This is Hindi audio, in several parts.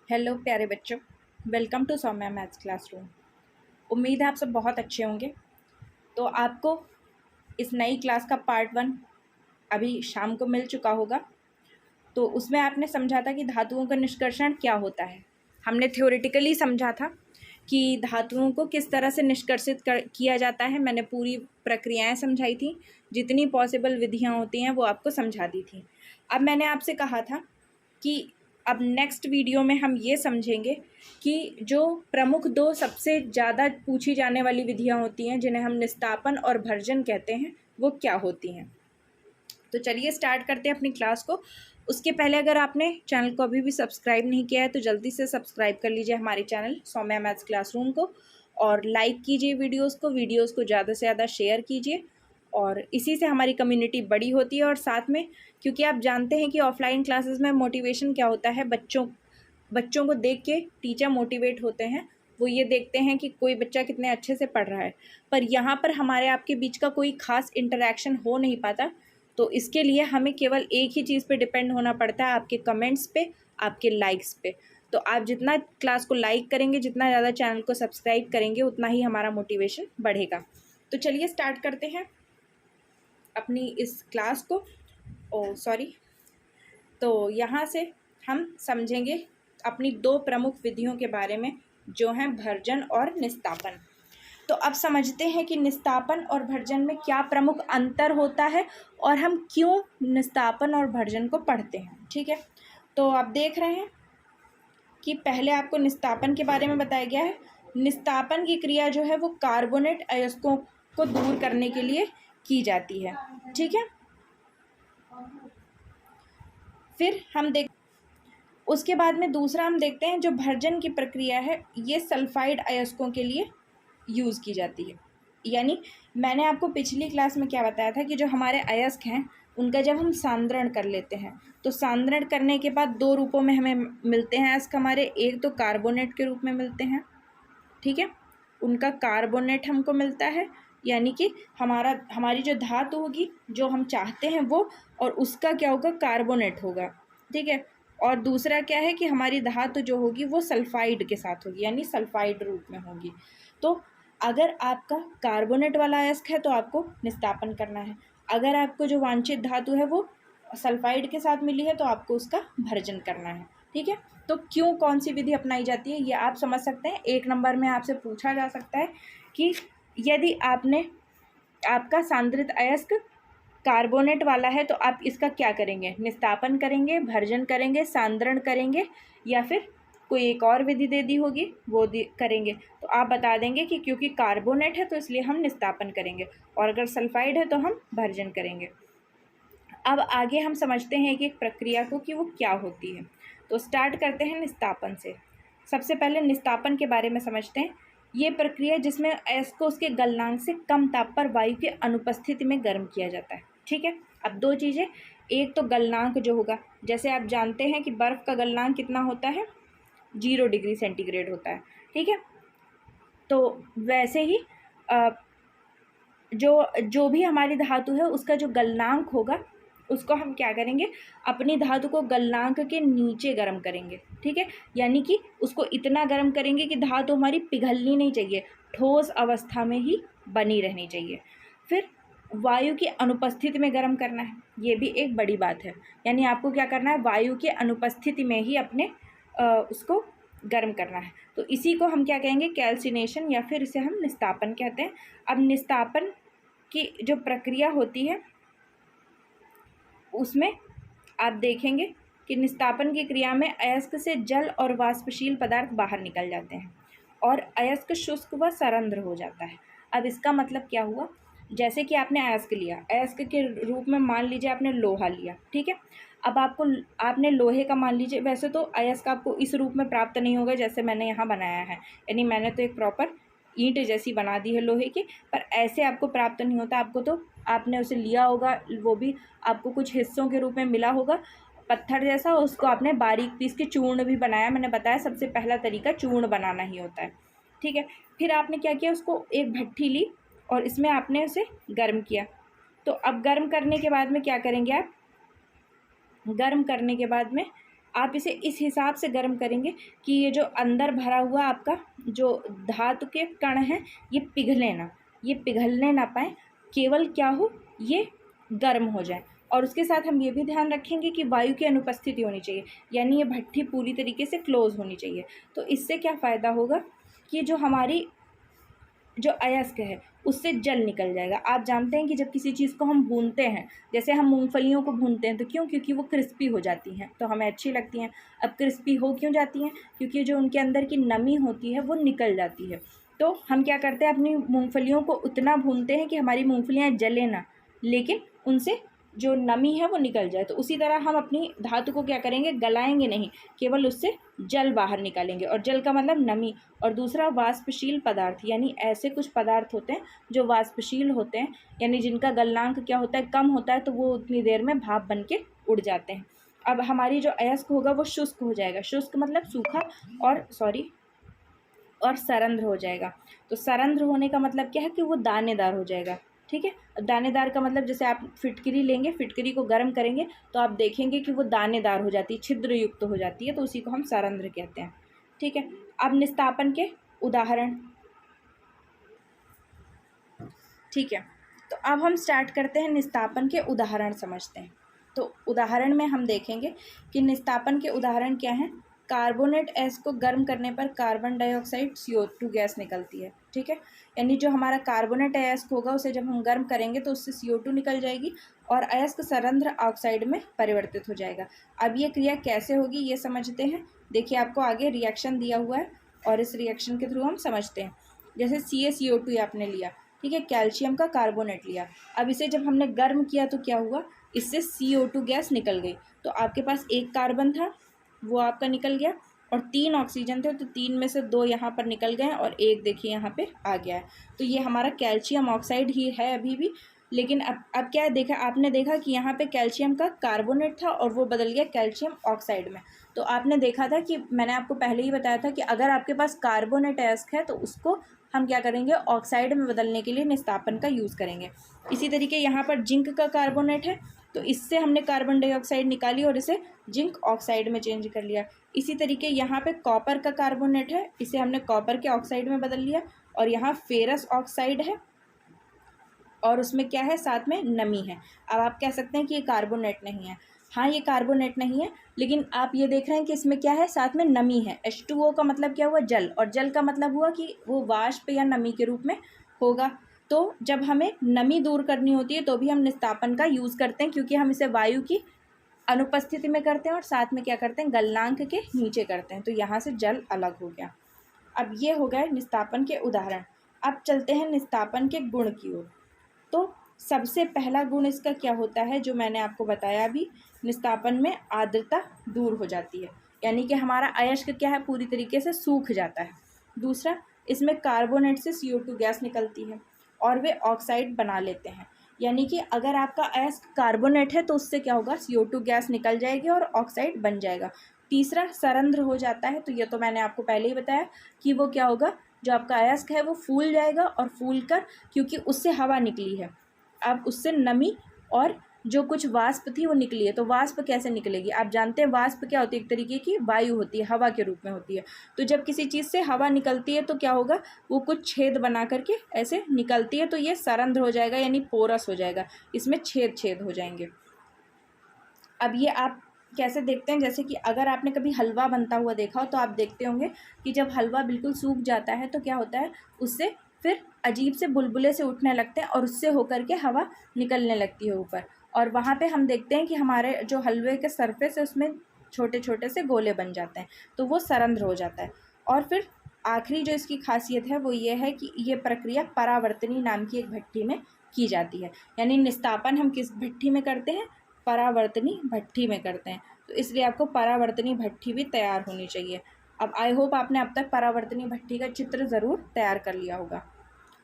हेलो प्यारे बच्चों, welcome to Saumya maths classroom. उम्मीद है आप सब बहुत अच्छे होंगे। तो आपको इस नई क्लास का पार्ट 1 अभी शाम को मिल चुका होगा। तो उसमें आपने समझा था कि धातुओं का निष्कर्षण क्या होता है। हमने थ्योरेटिकली समझा था कि धातुओं को किस तरह से निष्कर्षित किया जाता है। मैंने पूरी प्रक्रियाएं समझाई थी, जितनी पॉसिबल विधियां होती हैं वो आपको समझा दी थी। अब मैंने आपसे कहा था कि अब नेक्स्ट वीडियो में हम ये समझेंगे कि जो प्रमुख दो सबसे ज़्यादा पूछी जाने वाली विधियां होती हैं, जिन्हें हम निस्तापन और भर्जन कहते हैं, वो क्या होती हैं। तो चलिए स्टार्ट करते हैं अपनी क्लास को। उसके पहले अगर आपने चैनल को अभी भी सब्सक्राइब नहीं किया है तो जल्दी से सब्सक्राइब कर लीजिए हमारे चैनल सौम्या मैथ्स क्लासरूम को, और लाइक कीजिए वीडियोस को ज़्यादा से ज़्यादा शेयर कीजिए। और इसी से हमारी कम्युनिटी बड़ी होती है। और साथ में, क्योंकि आप जानते हैं कि ऑफलाइन क्लासेस में मोटिवेशन क्या होता है, बच्चों को देख के टीचर मोटिवेट होते हैं। वो ये देखते हैं कि कोई बच्चा कितने अच्छे से पढ़ रहा है, पर यहाँ पर हमारे आपके बीच का कोई खास इंटरेक्शन हो नहीं पाता। तो इसके लिए हमें केवल एक ही चीज़ पे डिपेंड होना पड़ता है, आपके कमेंट्स पे, आपके लाइक्स पे। तो आप जितना क्लास को लाइक करेंगे, जितना ज़्यादा चैनल को सब्सक्राइब करेंगे, उतना ही हमारा मोटिवेशन बढ़ेगा। तो चलिए स्टार्ट करते हैं अपनी इस क्लास को। तो यहाँ से हम समझेंगे अपनी दो प्रमुख विधियों के बारे में, जो हैं भर्जन और निस्तापन। तो अब समझते हैं कि निस्तापन और भर्जन में क्या प्रमुख अंतर होता है और हम क्यों निस्तापन और भर्जन को पढ़ते हैं। ठीक है, तो आप देख रहे हैं कि पहले आपको निस्तापन के बारे में बताया गया है। निस्तापन की क्रिया जो है वो कार्बोनेट अयस्कों को दूर करने के लिए की जाती है। ठीक है, फिर उसके बाद में दूसरा हम देखते हैं जो भर्जन की प्रक्रिया है, ये सल्फाइड अयस्कों के लिए यूज़ की जाती है। यानी मैंने आपको पिछली क्लास में क्या बताया था कि जो हमारे अयस्क हैं उनका जब हम सांद्रण कर लेते हैं, तो सांद्रण करने के बाद दो रूपों में हमें मिलते हैं अयस्क हमारे। एक तो कार्बोनेट के रूप में मिलते हैं, ठीक है, उनका कार्बोनेट हमको मिलता है, यानी कि हमारी जो धातु होगी जो हम चाहते हैं वो, और उसका क्या होगा, कार्बोनेट होगा। ठीक है, और दूसरा क्या है कि हमारी धातु जो होगी वो सल्फाइड के साथ होगी, यानी सल्फाइड रूप में होगी। तो अगर आपका कार्बोनेट वाला अयस्क है तो आपको निस्तापन करना है, अगर आपको जो वांछित धातु है वो सल्फाइड के साथ मिली है तो आपको उसका भर्जन करना है। ठीक है, तो क्यों कौन सी विधि अपनाई जाती है ये आप समझ सकते हैं। 1 नंबर में आपसे पूछा जा सकता है कि यदि आपका सांद्रित अयस्क कार्बोनेट वाला है तो आप इसका क्या करेंगे, निस्तापन करेंगे, भर्जन करेंगे, सांद्रण करेंगे, या फिर कोई एक और विधि दे दी होगी वो करेंगे। तो आप बता देंगे कि क्योंकि कार्बोनेट है तो इसलिए हम निस्तापन करेंगे, और अगर सल्फाइड है तो हम भर्जन करेंगे। अब आगे हम समझते हैं कि एक प्रक्रिया को कि वो क्या होती है। तो स्टार्ट करते हैं निस्तापन से। सबसे पहले निस्तापन के बारे में समझते हैं। ये प्रक्रिया जिसमें अयस्क को उसके गलनांक से कम ताप पर वायु के अनुपस्थिति में गर्म किया जाता है। ठीक है, अब दो चीज़ें, एक तो गलनांक जो होगा, जैसे आप जानते हैं कि बर्फ़ का गलनांक कितना होता है, 0 डिग्री सेंटीग्रेड होता है। ठीक है, तो वैसे ही जो भी हमारी धातु है उसका जो गलनांक होगा उसको हम क्या करेंगे, अपनी धातु को गलनांक के नीचे गर्म करेंगे। ठीक है, यानी कि उसको इतना गर्म करेंगे कि धातु हमारी पिघलनी नहीं चाहिए, ठोस अवस्था में ही बनी रहनी चाहिए। फिर वायु की अनुपस्थिति में गर्म करना है, ये भी एक बड़ी बात है। यानी आपको क्या करना है, वायु के अनुपस्थिति में ही अपने उसको गर्म करना है। तो इसी को हम क्या कहेंगे, कैल्सिनेशन, या फिर इसे हम निस्तापन कहते हैं। अब निस्तापन की जो प्रक्रिया होती है उसमें आप देखेंगे कि निस्तापन की क्रिया में अयस्क से जल और वाष्पशील पदार्थ बाहर निकल जाते हैं और अयस्क शुष्क व सरंध्र हो जाता है। अब इसका मतलब क्या हुआ, जैसे कि आपने अयस्क लिया, अयस्क के रूप में मान लीजिए आपने लोहा लिया। ठीक है, अब आपने लोहे का मान लीजिए, वैसे तो अयस्क आपको इस रूप में प्राप्त नहीं होगा जैसे मैंने यहाँ बनाया है, यानी मैंने तो एक प्रॉपर ईंट जैसी बना दी है लोहे की, पर ऐसे आपको प्राप्त नहीं होता। आपको तो आपने उसे लिया होगा, वो भी आपको कुछ हिस्सों के रूप में मिला होगा पत्थर जैसा, उसको आपने बारीक पीस के चूर्ण भी बनाया। मैंने बताया सबसे पहला तरीका चूर्ण बनाना ही होता है। ठीक है, फिर आपने क्या किया, उसको एक भट्ठी ली और इसमें आपने उसे गर्म किया। तो अब गर्म करने के बाद में क्या करेंगे आप, गर्म करने के बाद में आप इसे इस हिसाब से गर्म करेंगे कि ये जो अंदर भरा हुआ आपका जो धातु के कण हैं ये पिघलने ना पाए, केवल क्या हो, ये गर्म हो जाए। और उसके साथ हम ये भी ध्यान रखेंगे कि वायु की अनुपस्थिति होनी चाहिए, यानी ये भट्ठी पूरी तरीके से क्लोज होनी चाहिए। तो इससे क्या फ़ायदा होगा कि जो हमारी जो अयस्क है उससे जल निकल जाएगा। आप जानते हैं कि जब किसी चीज़ को हम भूनते हैं, जैसे हम मूंगफलियों को भूनते हैं, तो क्यों? क्योंकि वो क्रिस्पी हो जाती हैं, तो हमें अच्छी लगती हैं। अब क्रिस्पी हो क्यों जाती हैं? क्योंकि जो उनके अंदर की नमी होती है वो निकल जाती है। तो हम क्या करते हैं, अपनी मूंगफलियों को उतना भूनते हैं कि हमारी मूंगफलियाँ जले ना, लेकिन उनसे जो नमी है वो निकल जाए। तो उसी तरह हम अपनी धातु को क्या करेंगे, गलाएंगे नहीं, केवल उससे जल बाहर निकालेंगे। और जल का मतलब नमी। और दूसरा वाष्पशील पदार्थ, यानी ऐसे कुछ पदार्थ होते हैं जो वाष्पशील होते हैं, यानी जिनका गलनांक क्या होता है, कम होता है, तो वो उतनी देर में भाप बन के उड़ जाते हैं। अब हमारी जो अयस्क होगा वो शुष्क हो जाएगा। शुष्क मतलब सूखा और सरंध्र हो जाएगा। तो सरंध्र होने का मतलब क्या है कि वो दानेदार हो जाएगा। ठीक है, दानेदार का मतलब जैसे आप फिटकरी लेंगे, फिटकरी को गर्म करेंगे तो आप देखेंगे कि वो दानेदार हो जाती है, छिद्र युक्त हो जाती है, तो उसी को हम सरंध्र कहते हैं। ठीक है, अब निस्तापन के उदाहरण। ठीक है, तो अब हम स्टार्ट करते हैं, निस्तापन के उदाहरण समझते हैं। तो उदाहरण में हम देखेंगे कि निस्तापन के उदाहरण क्या हैं। कार्बोनेट एस को गर्म करने पर कार्बन डाइऑक्साइड CO2 गैस निकलती है। ठीक है, यानी जो हमारा कार्बोनेट अयस्क होगा उसे जब हम गर्म करेंगे तो उससे CO2 निकल जाएगी और अयस्क सरंध्र ऑक्साइड में परिवर्तित हो जाएगा। अब ये क्रिया कैसे होगी ये समझते हैं। देखिए, आपको आगे रिएक्शन दिया हुआ है और इस रिएक्शन के थ्रू हम समझते हैं। जैसे CaCO2 आपने लिया, ठीक है, कैल्शियम का कार्बोनेट लिया। अब इसे जब हमने गर्म किया तो क्या हुआ, इससे CO2 गैस निकल गई। तो आपके पास एक कार्बन था, वो आपका निकल गया, और 3 ऑक्सीजन थे, तो 3 में से 2 यहाँ पर निकल गए और एक देखिए यहाँ पे आ गया है। तो ये हमारा कैल्शियम ऑक्साइड ही है अभी भी। लेकिन अब क्या देखा आपने, देखा कि यहाँ पे कैल्शियम का कार्बोनेट था और वो बदल गया कैल्शियम ऑक्साइड में। तो आपने देखा था कि मैंने आपको पहले ही बताया था कि अगर आपके पास कार्बोनेट अयस्क है तो उसको हम क्या करेंगे, ऑक्साइड में बदलने के लिए निस्तापन का यूज़ करेंगे। इसी तरीके यहाँ पर जिंक का कार्बोनेट है, तो इससे हमने कार्बन डाइऑक्साइड निकाली और इसे जिंक ऑक्साइड में चेंज कर लिया। इसी तरीके यहाँ पे कॉपर का कार्बोनेट है, इसे हमने कॉपर के ऑक्साइड में बदल लिया। और यहाँ फेरस ऑक्साइड है और उसमें क्या है, साथ में नमी है। अब आप कह सकते हैं कि ये कार्बोनेट नहीं है। हाँ, ये कार्बोनेट नहीं है, लेकिन आप ये देख रहे हैं कि इसमें क्या है, साथ में नमी है। H2O का मतलब क्या हुआ, जल, और जल का मतलब हुआ कि वो वाष्प या नमी के रूप में होगा। तो जब हमें नमी दूर करनी होती है तो भी हम निस्तापन का यूज़ करते हैं, क्योंकि हम इसे वायु की अनुपस्थिति में करते हैं और साथ में क्या करते हैं, गलनांक के नीचे करते हैं। तो यहाँ से जल अलग हो गया। अब ये हो गए निस्तापन के उदाहरण। अब चलते हैं निस्तापन के गुण की ओर। तो सबसे पहला गुण इसका क्या होता है, जो मैंने आपको बताया अभी, निस्तापन में आर्द्रता दूर हो जाती है, यानी कि हमारा अयस्क क्या है, पूरी तरीके से सूख जाता है। दूसरा, इसमें कार्बोनेट से CO2 गैस निकलती है और वे ऑक्साइड बना लेते हैं। यानी कि अगर आपका अयस्क कार्बोनेट है तो उससे क्या होगा, CO2 गैस निकल जाएगी और ऑक्साइड बन जाएगा। तीसरा, सरंध्र हो जाता है। तो ये तो मैंने आपको पहले ही बताया कि वो क्या होगा, जो आपका अयस्क है वो फूल जाएगा, और फूल कर, क्योंकि उससे हवा निकली है, अब उससे नमी और जो कुछ वाष्प थी वो निकली है। तो वाष्प कैसे निकलेगी, आप जानते हैं वाष्प क्या होती है, एक तरीके की वायु होती है, हवा के रूप में होती है। तो जब किसी चीज़ से हवा निकलती है तो क्या होगा, वो कुछ छेद बना करके ऐसे निकलती है, तो ये सरंध्र हो जाएगा, यानी पोरस हो जाएगा, इसमें छेद छेद हो जाएंगे। अब ये आप कैसे देखते हैं, जैसे कि अगर आपने कभी हलवा बनता हुआ देखा हो तो आप देखते होंगे कि जब हलवा बिल्कुल सूख जाता है तो क्या होता है, उससे फिर अजीब से बुलबुले से उठने लगते हैं और उससे होकर के हवा निकलने लगती है ऊपर। और वहाँ पे हम देखते हैं कि हमारे जो हलवे के सरफेस है उसमें छोटे छोटे से गोले बन जाते हैं, तो वो सरंध्र हो जाता है। और फिर आखिरी जो इसकी खासियत है वो ये है कि ये प्रक्रिया परावर्तनी नाम की एक भट्ठी में की जाती है। यानी निस्तापन हम किस भट्ठी में करते हैं, परावर्तनी भट्ठी में करते हैं। तो इसलिए आपको परावर्तनी भट्ठी भी तैयार होनी चाहिए। अब आई होप आपने अब तक परावर्तनी भट्ठी का चित्र ज़रूर तैयार कर लिया होगा।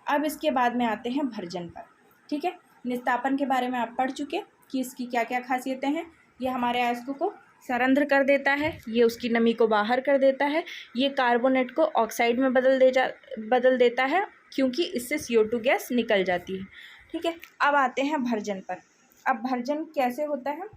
अब इसके बाद में आते हैं भर्जन पर। ठीक है, निस्तापन के बारे में आप पढ़ चुके कि इसकी क्या क्या खासियतें हैं। ये हमारे अयस्क को सरंध्र कर देता है, ये उसकी नमी को बाहर कर देता है, ये कार्बोनेट को ऑक्साइड में बदल देता है, क्योंकि इससे CO2 गैस निकल जाती है। ठीक है, अब आते हैं भर्जन पर। अब भर्जन कैसे होता है,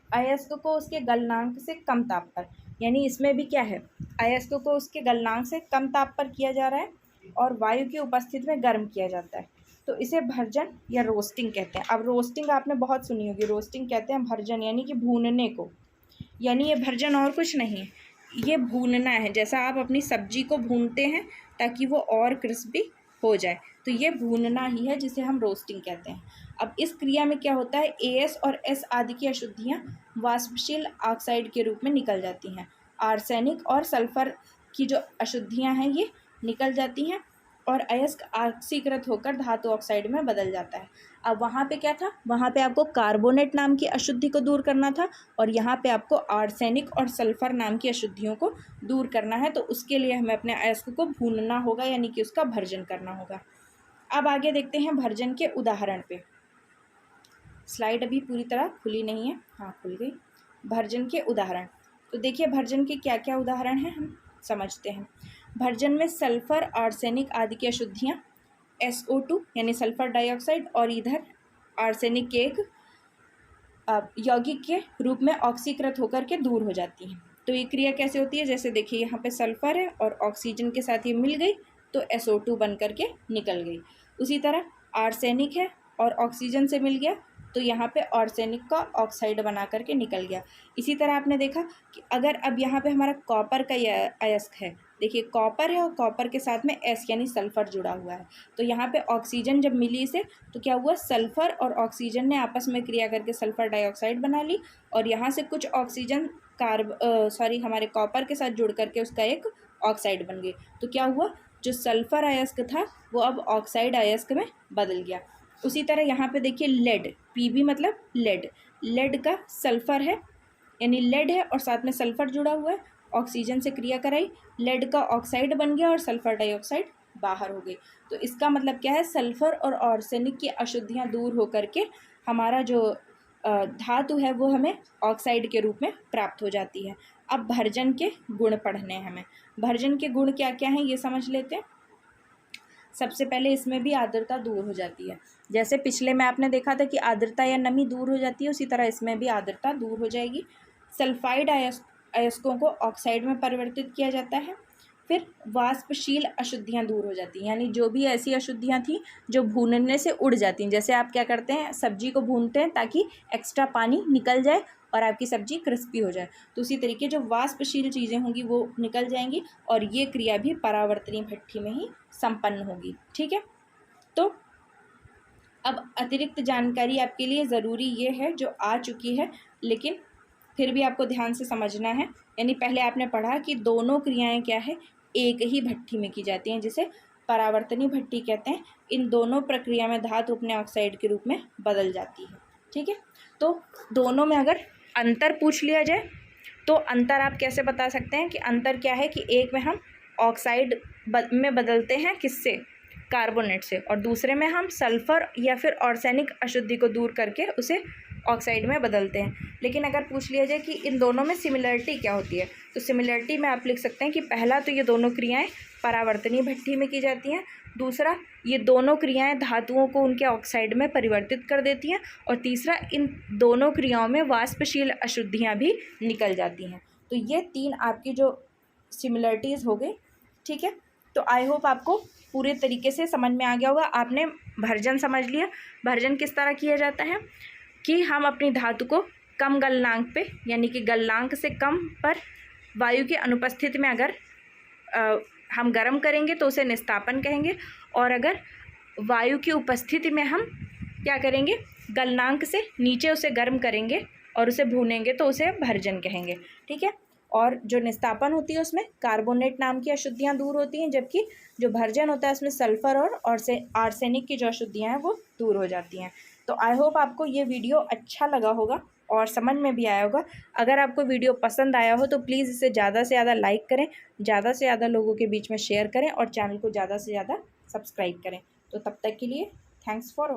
अयस्क को उसके गलनांक से कम ताप पर, यानी इसमें भी क्या है, अयस्क को उसके गलनांक से कम ताप पर किया जा रहा है और वायु की उपस्थिति में गर्म किया जाता है, तो इसे भर्जन या रोस्टिंग कहते हैं। अब रोस्टिंग आपने बहुत सुनी होगी, रोस्टिंग कहते हैं भर्जन यानी कि भूनने को, यानी ये भर्जन और कुछ नहीं है, ये भूनना है। जैसा आप अपनी सब्जी को भूनते हैं ताकि वो और क्रिस्पी हो जाए, तो ये भूनना ही है जिसे हम रोस्टिंग कहते हैं। अब इस क्रिया में क्या होता है, एस और एस आदि की अशुद्धियाँ वाष्पशील ऑक्साइड के रूप में निकल जाती हैं। आर्सेनिक और सल्फर की जो अशुद्धियाँ हैं ये निकल जाती हैं और अयस्क ऑक्सीकृत होकर धातु ऑक्साइड में बदल जाता है। अब वहाँ पे क्या था, वहाँ पे आपको कार्बोनेट नाम की अशुद्धि को दूर करना था और यहाँ पे आपको आर्सेनिक और सल्फर नाम की अशुद्धियों को दूर करना है, तो उसके लिए हमें अपने अयस्क को भूनना होगा, यानी कि उसका भर्जन करना होगा। अब आगे देखते हैं भर्जन के उदाहरण पे। स्लाइड अभी पूरी तरह खुली नहीं है, हाँ खुल गई। भर्जन के उदाहरण, तो देखिए भर्जन के क्या क्या उदाहरण हैं हम समझते हैं। भर्जन में सल्फर, आर्सेनिक आदि की अशुद्धियाँ SO2 यानी सल्फर डाइऑक्साइड और इधर आर्सेनिक के एक यौगिक के रूप में ऑक्सीकृत होकर के दूर हो जाती हैं। तो ये क्रिया कैसे होती है, जैसे देखिए यहाँ पे सल्फर है और ऑक्सीजन के साथ ये मिल गई तो SO2 बन करके निकल गई। उसी तरह आर्सेनिक है और ऑक्सीजन से मिल गया तो यहाँ पे आर्सेनिक का ऑक्साइड बना करके निकल गया। इसी तरह आपने देखा कि अगर अब यहाँ पे हमारा कॉपर का अयस्क है, देखिए कॉपर है और कॉपर के साथ में S यानी सल्फ़र जुड़ा हुआ है, तो यहाँ पे ऑक्सीजन जब मिली इसे तो क्या हुआ, सल्फ़र और ऑक्सीजन ने आपस में क्रिया करके सल्फ़र डाइऑक्साइड बना ली और यहाँ से कुछ ऑक्सीजन हमारे कॉपर के साथ जुड़ करके उसका एक ऑक्साइड बन गई। तो क्या हुआ, जो सल्फ़र अयस्क था वो अब ऑक्साइड अयस्क में बदल गया। उसी तरह यहाँ पे देखिए लेड, Pb मतलब लेड, लेड का सल्फ़र है यानी लेड है और साथ में सल्फ़र जुड़ा हुआ है, ऑक्सीजन से क्रिया कराई, लेड का ऑक्साइड बन गया और सल्फ़र डाइऑक्साइड बाहर हो गई। तो इसका मतलब क्या है, सल्फ़र और आर्सेनिक की अशुद्धियाँ दूर होकर के हमारा जो धातु है वो हमें ऑक्साइड के रूप में प्राप्त हो जाती है। अब भर्जन के गुण पढ़ने हैं हमें। भर्जन के गुण क्या क्या हैं ये समझ लेते हैं। सबसे पहले इसमें भी आर्द्रता दूर हो जाती है, जैसे पिछले में आपने देखा था कि आर्द्रता या नमी दूर हो जाती है, उसी तरह इसमें भी आर्द्रता दूर हो जाएगी। सल्फाइड अयस्कों को ऑक्साइड में परिवर्तित किया जाता है। फिर वाष्पशील अशुद्धियाँ दूर हो जाती हैं, यानी जो भी ऐसी अशुद्धियाँ थी जो भूनने से उड़ जाती हैं, जैसे आप क्या करते हैं सब्जी को भूनते हैं ताकि एक्स्ट्रा पानी निकल जाए और आपकी सब्जी क्रिस्पी हो जाए, तो उसी तरीके जो वाष्पशील चीज़ें होंगी वो निकल जाएंगी और ये क्रिया भी परावर्तनीय भट्ठी में ही संपन्न होगी। ठीक है, तो अब अतिरिक्त जानकारी आपके लिए ज़रूरी ये है जो आ चुकी है, लेकिन फिर भी आपको ध्यान से समझना है। यानी पहले आपने पढ़ा कि दोनों क्रियाएं क्या है, एक ही भट्ठी में की जाती हैं, जिसे परावर्तनीय भट्ठी कहते हैं। इन दोनों प्रक्रिया में धातु अपने ऑक्साइड के रूप में बदल जाती है। ठीक है, तो दोनों में अगर अंतर पूछ लिया जाए तो अंतर आप कैसे बता सकते हैं कि अंतर क्या है, कि एक में हम ऑक्साइड में बदलते हैं किससे, कार्बोनेट से, और दूसरे में हम सल्फ़र या फिर आर्सेनिक अशुद्धि को दूर करके उसे ऑक्साइड में बदलते हैं। लेकिन अगर पूछ लिया जाए कि इन दोनों में सिमिलरिटी क्या होती है, तो सिमिलरिटी में आप लिख सकते हैं कि पहला तो ये दोनों क्रियाएं परावर्तनीय भट्ठी में की जाती हैं, दूसरा ये दोनों क्रियाएं धातुओं को उनके ऑक्साइड में परिवर्तित कर देती हैं, और तीसरा इन दोनों क्रियाओं में वाष्पशील अशुद्धियाँ भी निकल जाती हैं। तो ये तीन आपकी जो सिमिलरिटीज़ हो गई। ठीक है, तो आई होप आपको पूरे तरीके से समझ में आ गया होगा। आपने भर्जन समझ लिया। भर्जन किस तरह किया जाता है कि हम अपनी धातु को कम गलनांक पे, यानी कि गलनांक से कम पर वायु की अनुपस्थिति में अगर हम गर्म करेंगे तो उसे निस्तापन कहेंगे, और अगर वायु की उपस्थिति में हम क्या करेंगे, गलनांक से नीचे उसे गर्म करेंगे और उसे भूनेंगे तो उसे भर्जन कहेंगे। ठीक है, और जो निस्तापन होती है उसमें कार्बोनेट नाम की अशुद्धियाँ दूर होती हैं, जबकि जो भर्जन होता है उसमें सल्फ़र और आर्सेनिक की जो अशुद्धियाँ हैं वो दूर हो जाती हैं। तो आई होप आपको ये वीडियो अच्छा लगा होगा और समझ में भी आया होगा। अगर आपको वीडियो पसंद आया हो तो प्लीज़ इसे ज़्यादा से ज़्यादा लाइक करें, ज़्यादा से ज़्यादा लोगों के बीच में शेयर करें और चैनल को ज़्यादा से ज़्यादा सब्सक्राइब करें। तो तब तक के लिए थैंक्स फॉर